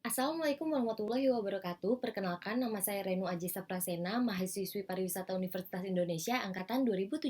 Assalamualaikum warahmatullahi wabarakatuh. Perkenalkan, nama saya Renu Ajisa Prasena, mahasiswi Pariwisata Universitas Indonesia Angkatan 2017.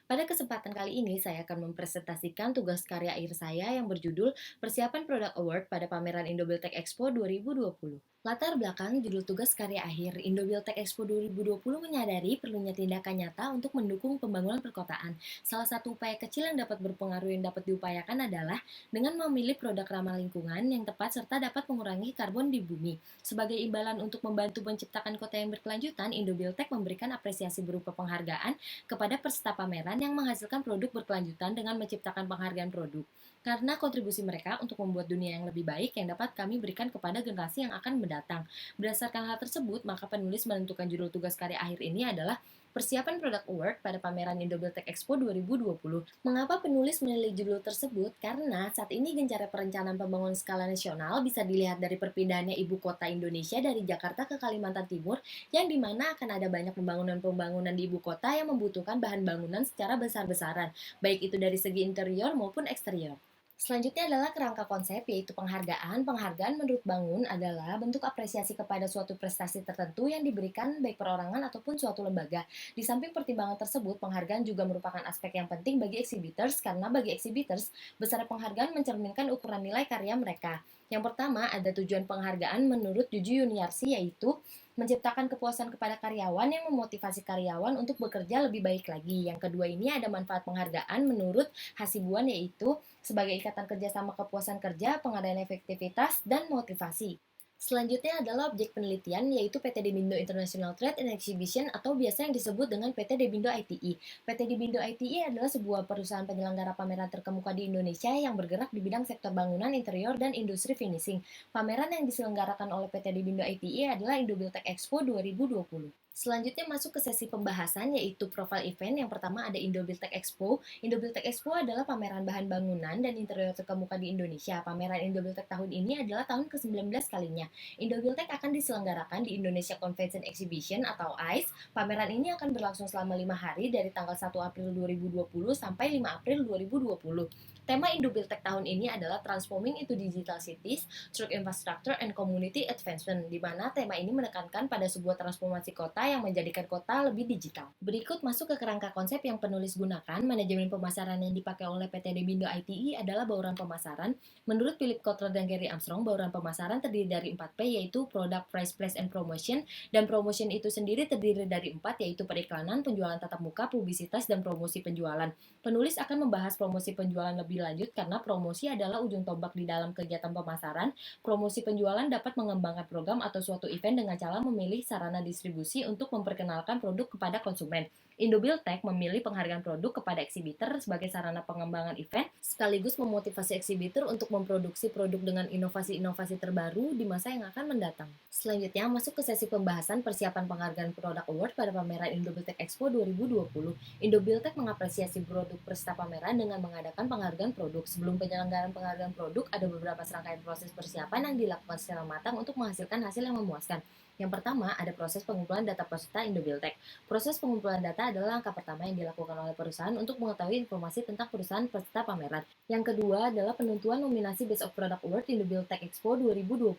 Pada kesempatan kali ini, saya akan mempresentasikan tugas karya akhir saya yang berjudul Persiapan Product Award pada pameran Indobuildtek Expo 2020. Latar belakang judul tugas karya akhir Indobuildtek Expo 2020 menyadari perlunya tindakan nyata untuk mendukung pembangunan perkotaan. Salah satu upaya kecil yang dapat berpengaruh yang dapat diupayakan adalah dengan memilih produk ramah lingkungan yang tepat serta dapat mengurangi karbon di bumi. Sebagai imbalan untuk membantu menciptakan kota yang berkelanjutan, Indobuildtek memberikan apresiasi berupa penghargaan kepada peserta pameran yang menghasilkan produk berkelanjutan dengan menciptakan penghargaan produk. Karena kontribusi mereka untuk membuat dunia yang lebih baik yang dapat kami berikan kepada generasi yang akan mendatang. Berdasarkan hal tersebut, maka penulis menentukan judul tugas karya akhir ini adalah Persiapan Product Award pada pameran Indobuildtek Expo 2020. Mengapa penulis memilih judul tersebut? Karena saat ini gencarnya perencanaan pembangunan skala nasional bisa dilihat dari perpindahannya ibu kota Indonesia dari Jakarta ke Kalimantan Timur, yang dimana akan ada banyak pembangunan-pembangunan di ibu kota yang membutuhkan bahan bangunan secara besar-besaran, baik itu dari segi interior maupun eksterior. Selanjutnya adalah kerangka konsep, yaitu penghargaan. Penghargaan menurut Bangun adalah bentuk apresiasi kepada suatu prestasi tertentu yang diberikan baik perorangan ataupun suatu lembaga. Di samping pertimbangan tersebut, penghargaan juga merupakan aspek yang penting bagi exhibitors, karena bagi exhibitors, besar penghargaan mencerminkan ukuran nilai karya mereka. Yang pertama, ada tujuan penghargaan menurut Juju Yuniarsi, yaitu menciptakan kepuasan kepada karyawan yang memotivasi karyawan untuk bekerja lebih baik lagi. Yang kedua ini ada manfaat penghargaan menurut Hasibuan, yaitu sebagai ikatan kerjasama kepuasan kerja, pengadaan efektivitas, dan motivasi. Selanjutnya adalah objek penelitian, yaitu PT Debindo International Trade and Exhibition atau biasa yang disebut dengan PT Debindo ITI. PT Debindo ITI adalah sebuah perusahaan penyelenggara pameran terkemuka di Indonesia yang bergerak di bidang sektor bangunan, interior, dan industri finishing. Pameran yang diselenggarakan oleh PT Debindo ITI adalah Indobuildtek Expo 2020. Selanjutnya masuk ke sesi pembahasan, yaitu profil event. Yang pertama ada Indobuildtek Expo. Indobuildtek Expo adalah pameran bahan bangunan dan interior terkemuka di Indonesia. Pameran Indobuildtek tahun ini adalah tahun ke-19 kalinya. Indobuildtek akan diselenggarakan di Indonesia Convention Exhibition atau ICE. Pameran ini akan berlangsung selama 5 hari dari tanggal 1 April 2020 sampai 5 April 2020. Tema Indobuildtek tahun ini adalah Transforming into Digital Cities Through Infrastructure and Community Advancement, di mana tema ini menekankan pada sebuah transformasi kota yang menjadikan kota lebih digital. Berikut masuk ke kerangka konsep yang penulis gunakan. Manajemen pemasaran yang dipakai oleh PT Debindo ITI adalah bauran pemasaran. Menurut Philip Kotler dan Gary Armstrong, bauran pemasaran terdiri dari 4P, yaitu Product, Price, Place, and Promotion. Dan promotion itu sendiri terdiri dari 4, yaitu periklanan, penjualan tatap muka, publisitas, dan promosi penjualan. Penulis akan membahas promosi penjualan lebih lanjut karena promosi adalah ujung tombak di dalam kegiatan pemasaran. Promosi penjualan dapat mengembangkan program atau suatu event dengan cara memilih sarana distribusi untuk memperkenalkan produk kepada konsumen. Indobuildtek memilih penghargaan produk kepada eksibitor sebagai sarana pengembangan event, sekaligus memotivasi eksibitor untuk memproduksi produk dengan inovasi-inovasi terbaru di masa yang akan mendatang. Selanjutnya, masuk ke sesi pembahasan persiapan penghargaan Product Award pada pameran Indobuildtek Expo 2020. Indobuildtek mengapresiasi produk peserta pameran dengan mengadakan penghargaan produk. Sebelum penyelenggaraan penghargaan produk, ada beberapa serangkaian proses persiapan yang dilakukan secara matang untuk menghasilkan hasil yang memuaskan. Yang pertama, ada proses pengumpulan data peserta Indobuildtek. Proses pengumpulan data adalah langkah pertama yang dilakukan oleh perusahaan untuk mengetahui informasi tentang perusahaan peserta pameran. Yang kedua adalah penentuan nominasi Best of Product Award Indobuildtek Expo 2020.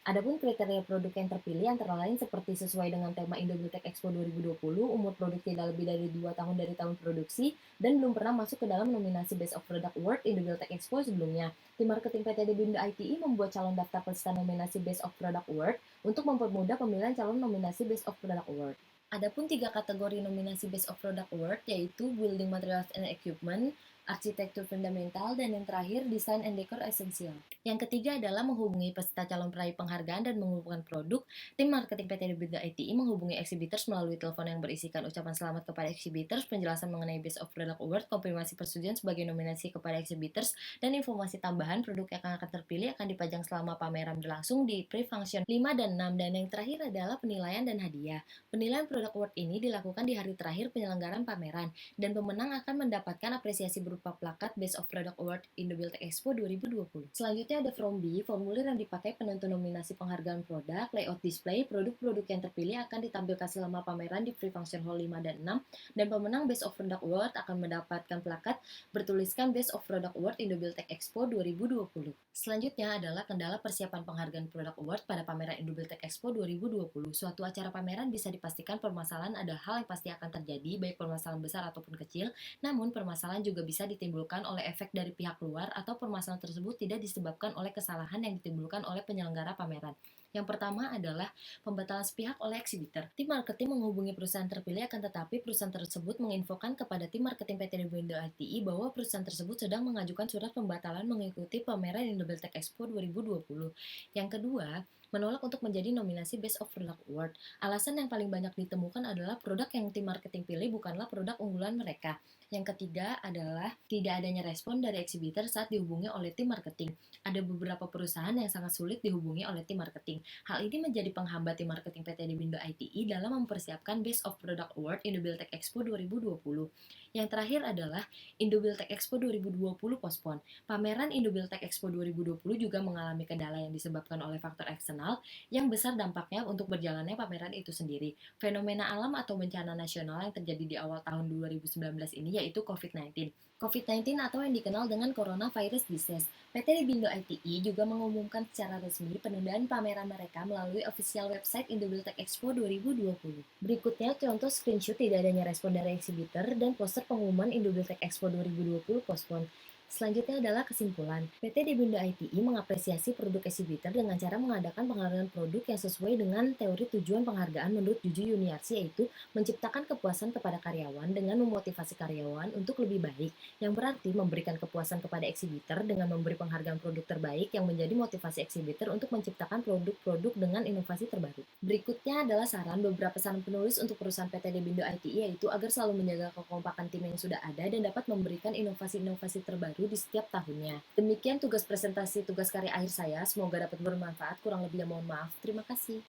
Adapun kriteria produk yang terpilih antara lain seperti sesuai dengan tema Indobuildtek Expo 2020, umur produk tidak lebih dari 2 tahun dari tahun produksi, dan belum pernah masuk ke dalam nominasi Best of Product Award Indobuildtek Expo sebelumnya. Tim marketing PT Debindo ITI membuat calon daftar peserta nominasi Best of Product Award untuk mempermudah pemilihan calon nominasi Best of Product Award. Adapun 3 kategori nominasi Best of Product Award, yaitu Building Materials and Equipment, Arsitektur Fundamental, dan yang terakhir Design and Decor Essential. Yang ketiga adalah menghubungi peserta calon peraih penghargaan dan mengumpulkan produk. Tim marketing PT Debindo ITI menghubungi exhibitors melalui telepon yang berisikan ucapan selamat kepada exhibitors, penjelasan mengenai Best of Product Award, konfirmasi persetujuan sebagai nominasi kepada exhibitors, dan informasi tambahan produk yang akan terpilih akan dipajang selama pameran berlangsung di pre-function 5 dan 6. Dan yang terakhir adalah penilaian dan hadiah. Penilaian Product Award ini dilakukan di hari terakhir penyelenggaraan pameran, dan pemenang akan mendapatkan apresiasi berupa plakat Best of Product Award Indobuild Expo 2020. Selanjutnya ada From B, formulir yang dipakai penentu nominasi penghargaan produk, layout display, produk-produk yang terpilih akan ditampilkan selama pameran di Free Function Hall 5 dan 6, dan pemenang Best of Product Award akan mendapatkan plakat bertuliskan Best of Product Award Indobuild Tech Expo 2020. Selanjutnya adalah kendala persiapan penghargaan Product Award pada pameran Indobuild Tech Expo 2020. Suatu acara pameran bisa dipastikan permasalahan ada hal yang pasti akan terjadi, baik permasalahan besar ataupun kecil, namun permasalahan juga bisa ditimbulkan oleh efek dari pihak luar atau permasalahan tersebut tidak disebabkan oleh kesalahan yang ditimbulkan oleh penyelenggara pameran. Yang pertama adalah pembatalan sepihak oleh eksibitor. Tim marketing menghubungi perusahaan terpilih, akan tetapi perusahaan tersebut menginfokan kepada tim marketing PT Indo ITI bahwa perusahaan tersebut sedang mengajukan surat pembatalan mengikuti pameran Indobuild Tech Expo 2020. Yang kedua, menolak untuk menjadi nominasi Best of Product Award. Alasan yang paling banyak ditemukan adalah produk yang tim marketing pilih bukanlah produk unggulan mereka. Yang ketiga adalah tidak adanya respon dari eksibitor saat dihubungi oleh tim marketing. Ada beberapa perusahaan yang sangat sulit dihubungi oleh tim marketing. Hal ini menjadi penghambat tim marketing PT Indo ITI dalam mempersiapkan Best of Product Award Indobuild Tech Expo 2020. Yang terakhir adalah Indobuild Tech Expo 2020 postpone. Pameran Indobuild Tech Expo 2020 juga mengalami kendala yang disebabkan oleh faktor eksternal yang besar dampaknya untuk berjalannya pameran itu sendiri. Fenomena alam atau bencana nasional yang terjadi di awal tahun 2019 ini yaitu COVID-19. COVID-19 atau yang dikenal dengan Coronavirus Disease. PT Indo ITI juga mengumumkan secara resmi penundaan pameran mereka melalui official website Indobuild Tech Expo 2020. Berikutnya contoh screenshot tidak adanya respon dari eksibitor dan poster pengumuman Indobuild Tech Expo 2020 postpone. Selanjutnya adalah kesimpulan. PT Indo ITI mengapresiasi produk eksibitor dengan cara mengadakan penghargaan produk yang sesuai dengan teori tujuan penghargaan menurut Juju Yuniarsi, yaitu menciptakan kepuasan kepada karyawan dengan memotivasi karyawan untuk lebih baik, yang berarti memberikan kepuasan kepada eksibitor dengan memberi penghargaan produk terbaik yang menjadi motivasi eksibitor untuk menciptakan produk-produk dengan inovasi terbaru. Berikutnya adalah beberapa saran penulis untuk perusahaan PT Indo ITI, yaitu agar selalu menjaga kekompakan tim yang sudah ada dan dapat memberikan inovasi-inovasi terbaru di setiap tahunnya. Demikian tugas presentasi tugas karya akhir saya, semoga dapat bermanfaat, kurang lebihnya mohon maaf. Terima kasih.